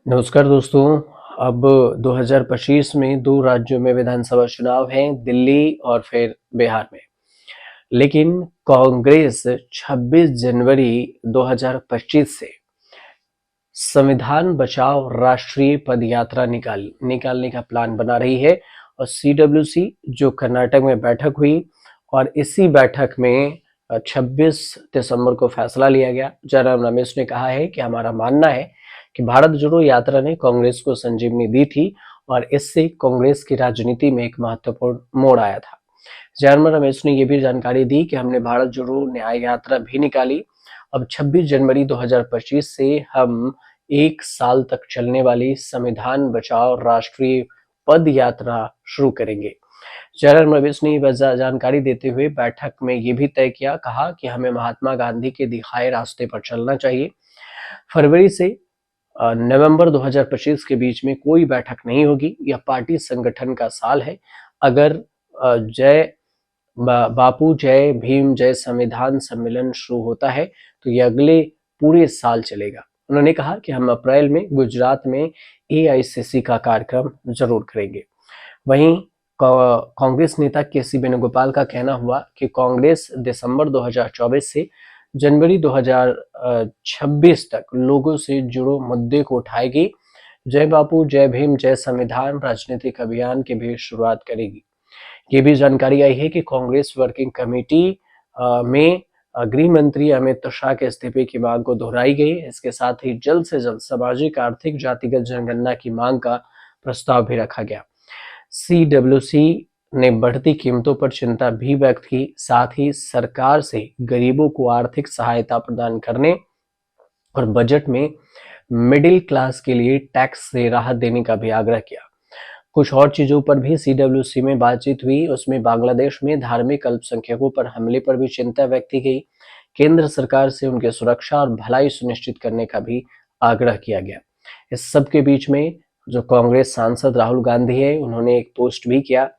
नमस्कार दोस्तों। अब 2025 में दो राज्यों में विधानसभा चुनाव हैं, दिल्ली और फिर बिहार में। लेकिन कांग्रेस 26 जनवरी 2025 से संविधान बचाओ राष्ट्रीय पदयात्रा निकालने का प्लान बना रही है। और सीडब्ल्यूसी जो कर्नाटक में बैठक हुई और इसी बैठक में 26 दिसंबर को फैसला लिया गया। जयराम रमेश ने कहा है कि हमारा मानना है कि भारत जोड़ो यात्रा ने कांग्रेस को संजीवनी दी थी और इससे कांग्रेस की राजनीति में एक महत्वपूर्ण मोड़ आया था। जयराम रमेश ने यह भी जानकारी दी कि हमने भारत जोड़ो न्याय यात्रा भी निकाली। अब 26 जनवरी 2025 से हम एक साल तक चलने वाली संविधान बचाओ राष्ट्रीय पद यात्रा शुरू करेंगे। जयराम रमेश ने यह जानकारी देते हुए बैठक में यह भी तय किया, कहा कि हमें महात्मा गांधी के दिखाए रास्ते पर चलना चाहिए। फरवरी से नवंबर 2025 के बीच में कोई बैठक नहीं होगी। यह पार्टी संगठन का साल है। अगर जय बापू जय भीम जय संविधान सम्मेलन शुरू होता है तो ये अगले पूरे साल चलेगा। उन्होंने कहा कि हम अप्रैल में गुजरात में एआईसीसी का कार्यक्रम जरूर करेंगे। वहीं कांग्रेस नेता केसी वेणुगोपाल का कहना हुआ कि कांग्रेस दिसंबर 2024 से जनवरी 2026 तक लोगों से जुड़े मुद्दे को उठाएगी। जय बापू जय भीम जय संविधान राजनीतिक अभियान की भी शुरुआत करेगी। ये भी जानकारी आई है कि कांग्रेस वर्किंग कमेटी में गृह मंत्री अमित शाह के इस्तीफे की मांग को दोहराई गई। इसके साथ ही जल्द से जल्द सामाजिक आर्थिक जातिगत जनगणना की मांग का प्रस्ताव भी रखा गया। सीडब्ल्यूसी ने बढ़ती कीमतों पर चिंता भी व्यक्त की। साथ ही सरकार से गरीबों को आर्थिक सहायता प्रदान करने और बजट में मिडिल क्लास के लिए टैक्स से राहत देने का भी आग्रह किया। कुछ और चीजों पर भी सीडब्ल्यूसी में बातचीत हुई। उसमें बांग्लादेश में धार्मिक अल्पसंख्यकों पर हमले पर भी चिंता व्यक्त की गई। केंद्र सरकार से उनकी सुरक्षा और भलाई सुनिश्चित करने का भी आग्रह किया गया। इस सब के बीच में जो कांग्रेस सांसद राहुल गांधी है, उन्होंने एक पोस्ट भी किया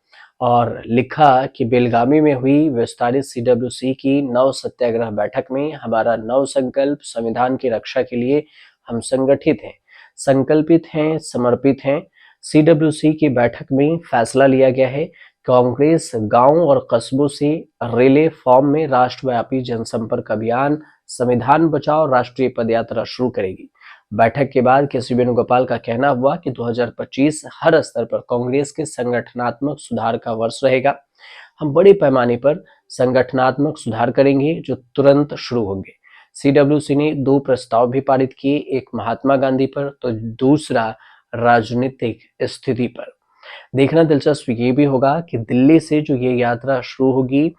और लिखा कि बेलगामी में हुई विस्तारित सीडब्ल्यूसी की नव सत्याग्रह बैठक में हमारा नव संकल्प संविधान की रक्षा के लिए हम संगठित हैं, संकल्पित हैं, समर्पित हैं। सीडब्ल्यूसी की बैठक में फैसला लिया गया है। कांग्रेस गांव और कस्बों से रिले फॉर्म में राष्ट्रव्यापी जनसंपर्क अभियान संविधान बचाओ राष्ट्रीय पदयात्रा शुरू करेगी। बैठक के बाद केसी वेणुगोपाल का कहना हुआ कि 2025 हर स्तर पर कांग्रेस के संगठनात्मक सुधार का वर्ष रहेगा। हम बड़े पैमाने पर संगठनात्मक सुधार करेंगे जो तुरंत शुरू होंगे। सीडब्ल्यूसी ने 2 प्रस्ताव भी पारित किए, एक महात्मा गांधी पर तो दूसरा राजनीतिक स्थिति पर। देखना दिलचस्प ये भी होगा कि दिल्ली से जो ये यात्रा शुरू होगी,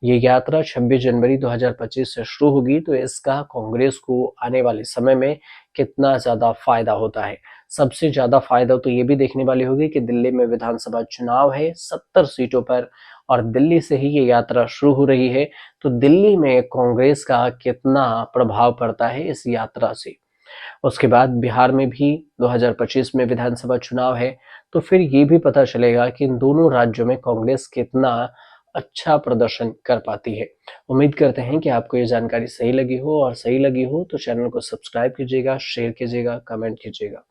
ये यात्रा 26 जनवरी 2025 से शुरू होगी, तो इसका कांग्रेस को आने वाले समय में कितना ज्यादा फायदा होता है। सबसे ज्यादा फायदा तो ये भी देखने वाली होगी कि दिल्ली में विधानसभा चुनाव है 70 सीटों पर और दिल्ली से ही ये यात्रा शुरू हो रही है, तो दिल्ली में कांग्रेस का कितना प्रभाव पड़ता है इस यात्रा से। उसके बाद बिहार में भी 2025 में विधानसभा चुनाव है, तो फिर ये भी पता चलेगा कि इन दोनों राज्यों में कांग्रेस कितना अच्छा प्रदर्शन कर पाती है। उम्मीद करते हैं कि आपको ये जानकारी सही लगी हो, और सही लगी हो तो चैनल को सब्सक्राइब कीजिएगा, शेयर कीजिएगा, कमेंट कीजिएगा।